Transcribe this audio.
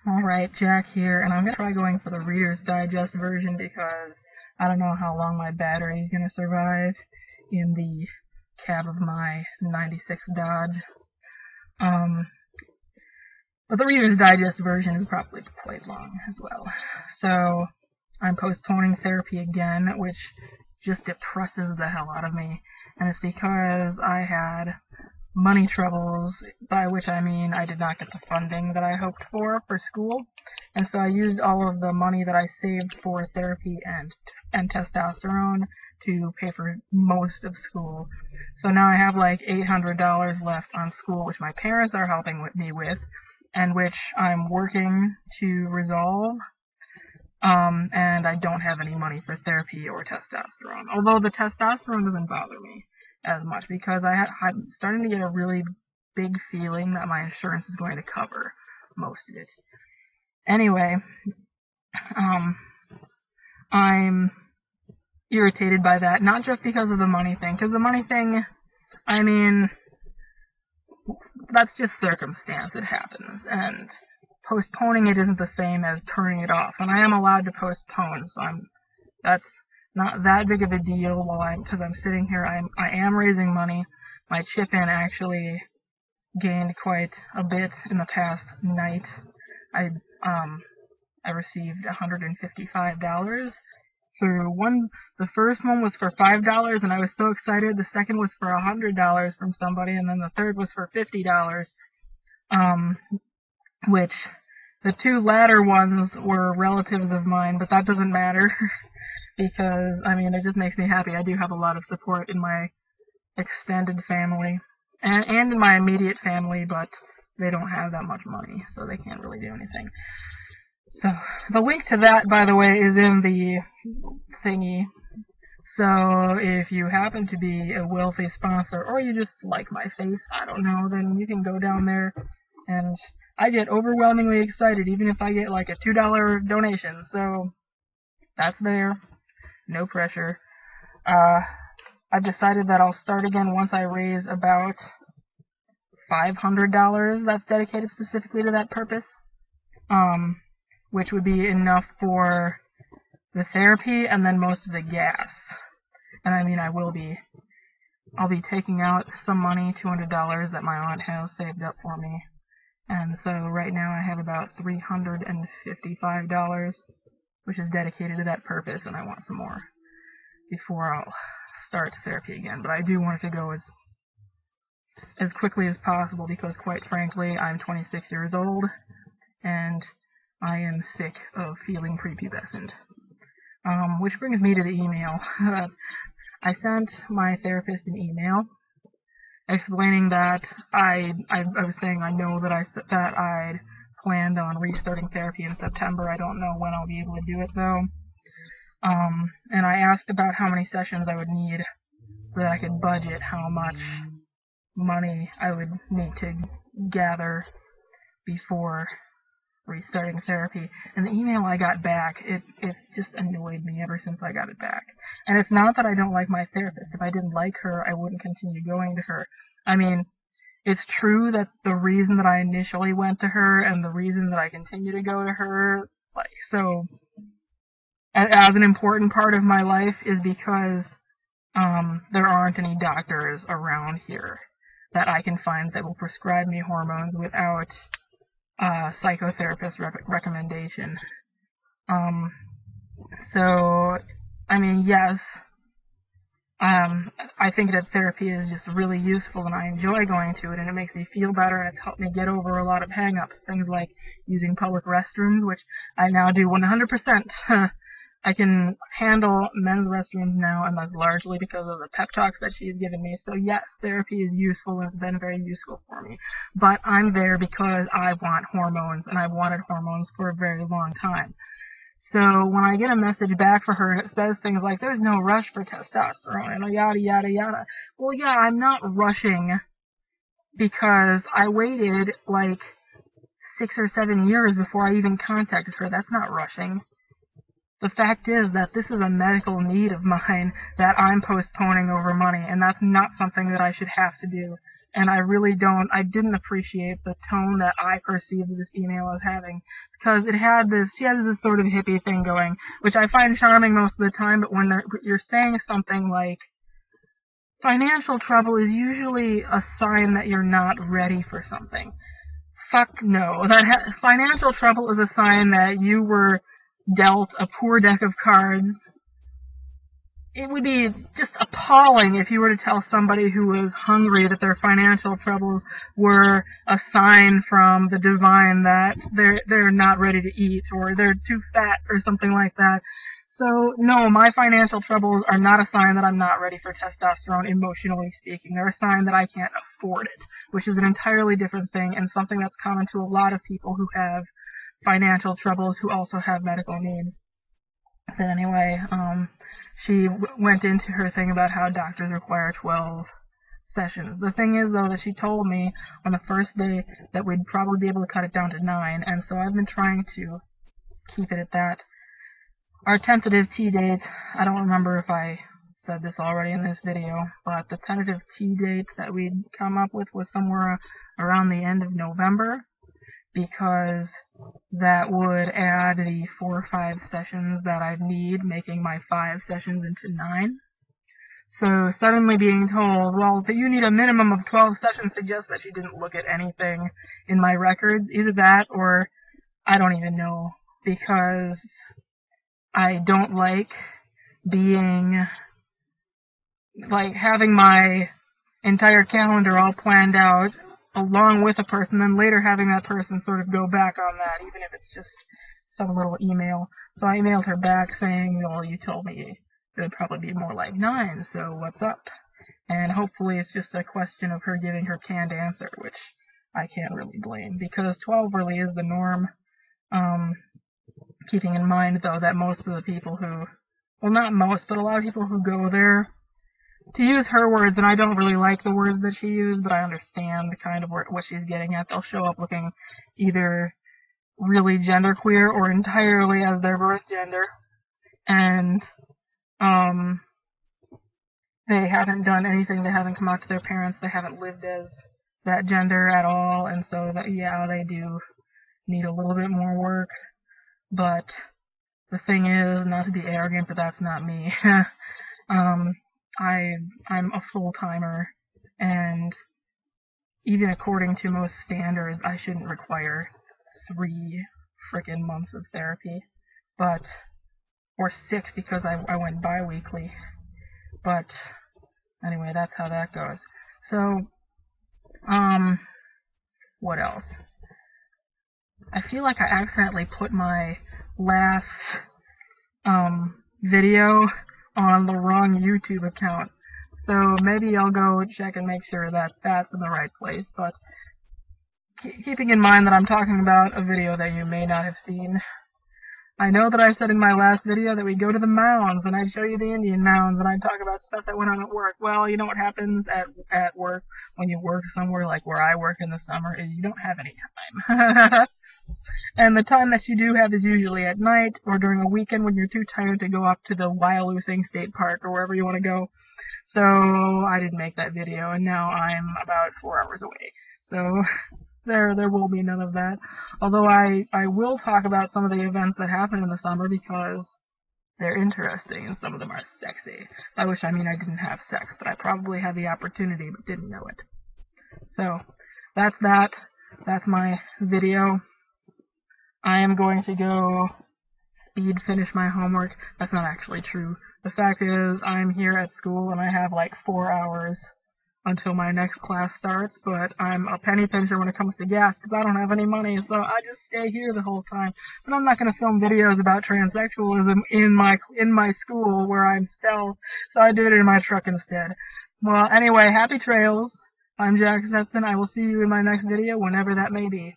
Alright, Jack here, and I'm going to try going for the Reader's Digest version because I don't know how long my battery is going to survive in the cab of my 96 Dodge. But the Reader's Digest version is probably quite long as well. So, I'm postponing therapy again, which just depresses the hell out of me. And it's because I had money troubles, by which I mean I did not get the funding that I hoped for school, and so I used all of the money that I saved for therapy and testosterone to pay for most of school. So now I have like $800 left on school, which my parents are helping me with, and which I'm working to resolve. And I don't have any money for therapy or testosterone, although the testosterone doesn't bother me as much because I'm starting to get a really big feeling that my insurance is going to cover most of it. Anyway, I'm irritated by that, not just because of the money thing, because the money thing, I mean, that's just circumstance, it happens, and postponing it isn't the same as turning it off, and I am allowed to postpone, so that's not that big of a deal because I'm sitting here. I am raising money. My ChipIn actually gained quite a bit in the past night. I received $155 through one. The first one was for $5, and I was so excited. The second was for $100 from somebody, and then the third was for $50. Which the two latter ones were relatives of mine, but that doesn't matter. Because, I mean, it just makes me happy. I do have a lot of support in my extended family, and in my immediate family, but they don't have that much money, so they can't really do anything. So, the link to that, by the way, is in the thingy. So, if you happen to be a wealthy sponsor, or you just like my face, I don't know, then you can go down there, and I get overwhelmingly excited, even if I get like a $2 donation, so that's there. No pressure. I've decided that I'll start again once I raise about $500 that's dedicated specifically to that purpose, which would be enough for the therapy and then most of the gas. And I mean, I'll be taking out some money, $200 that my aunt has saved up for me. And so right now I have about $355, which is dedicated to that purpose, and I want some more before I'll start therapy again. But I do want it to go as quickly as possible because, quite frankly, I'm 26 years old, and I am sick of feeling prepubescent. Which brings me to the email. I sent my therapist an email explaining that I was saying I know that I'd planned on restarting therapy in September. I don't know when I'll be able to do it, though. And I asked about how many sessions I would need so that I could budget how much money I would need to gather before restarting therapy. And the email I got back, it just annoyed me ever since I got it back. And it's not that I don't like my therapist. If I didn't like her, I wouldn't continue going to her. I mean, it's true that the reason that I initially went to her and the reason that I continue to go to her, as an important part of my life is because there aren't any doctors around here that I can find that will prescribe me hormones without psychotherapist recommendation. So, I mean, yes, I think that therapy is just really useful, and I enjoy going to it, and it makes me feel better, and it's helped me get over a lot of hang-ups, things like using public restrooms, which I now do 100%. I can handle men's restrooms now, and that's largely because of the pep talks that she's given me. So yes, therapy is useful, and it's been very useful for me. But I'm there because I want hormones, and I've wanted hormones for a very long time. So when I get a message back for her and it says things like, there's no rush for testosterone, and yada, yada, yada. Well, yeah, I'm not rushing because I waited like 6 or 7 years before I even contacted her. That's not rushing. The fact is that this is a medical need of mine that I'm postponing over money, and that's not something that I should have to do. and I didn't appreciate the tone that I perceived this email as having, because she has this sort of hippie thing going, which I find charming most of the time, but when you're saying something like, financial trouble is usually a sign that you're not ready for something. Fuck no. Financial trouble is a sign that you were dealt a poor deck of cards. It would be just appalling if you were to tell somebody who was hungry that their financial troubles were a sign from the divine that they're not ready to eat, or they're too fat, or something like that. So, no, my financial troubles are not a sign that I'm not ready for testosterone, emotionally speaking. They're a sign that I can't afford it, which is an entirely different thing, and something that's common to a lot of people who have financial troubles who also have medical needs. But anyway, she went into her thing about how doctors require 12 sessions. The thing is, though, that she told me on the first day that we'd probably be able to cut it down to 9, and so I've been trying to keep it at that. Our tentative T date, I don't remember if I said this already in this video, but the tentative T date that we'd come up with was somewhere around the end of November, because that would add the 4 or 5 sessions that I'd need, making my 5 sessions into 9. So suddenly being told, well, that you need a minimum of 12 sessions suggests that she didn't look at anything in my records. Either that or I don't even know, because I don't like having my entire calendar all planned out along with a person, then later having that person sort of go back on that, even if it's just some little email. So I emailed her back saying, well, you told me it would probably be more like 9, so what's up? And hopefully it's just a question of her giving her canned answer, which I can't really blame, because 12 really is the norm. Keeping in mind, though, that most of the people who, well, not most, but a lot of people who go there, to use her words, and I don't really like the words that she used, but I understand kind of what she's getting at, they'll show up looking either really genderqueer or entirely as their birth gender, and they haven't done anything, they haven't come out to their parents, they haven't lived as that gender at all, and so that, yeah, they do need a little bit more work. But the thing is, not to be arrogant, but that's not me. I'm a full-timer, and even according to most standards, I shouldn't require 3 frickin' months of therapy, or 6 because I went bi-weekly. But anyway, that's how that goes. So, what else? I feel like I accidentally put my last video on the wrong YouTube account, so maybe I'll go check and make sure that that's in the right place, but keeping in mind that I'm talking about a video that you may not have seen. I know that I said in my last video that we go to the mounds, and I'd show you the Indian mounds, and I'd talk about stuff that went on at work. Well, you know what happens at work when you work somewhere like where I work in the summer is you don't have any time. And the time that you do have is usually at night or during a weekend when you're too tired to go up to the Wyalusing State Park or wherever you want to go. So I didn't make that video, and now I'm about 4 hours away. So there will be none of that. Although I will talk about some of the events that happen in the summer because they're interesting and some of them are sexy. By which I mean I didn't have sex, but I probably had the opportunity but didn't know it. So that's that. That's my video. I am going to go speed finish my homework. That's not actually true. The fact is, I'm here at school and I have like 4 hours until my next class starts, but I'm a penny pincher when it comes to gas because I don't have any money, so I just stay here the whole time. But I'm not going to film videos about transsexualism in my school where I'm stealth, so I do it in my truck instead. Well, anyway, happy trails. I'm Jack Setson. I will see you in my next video, whenever that may be.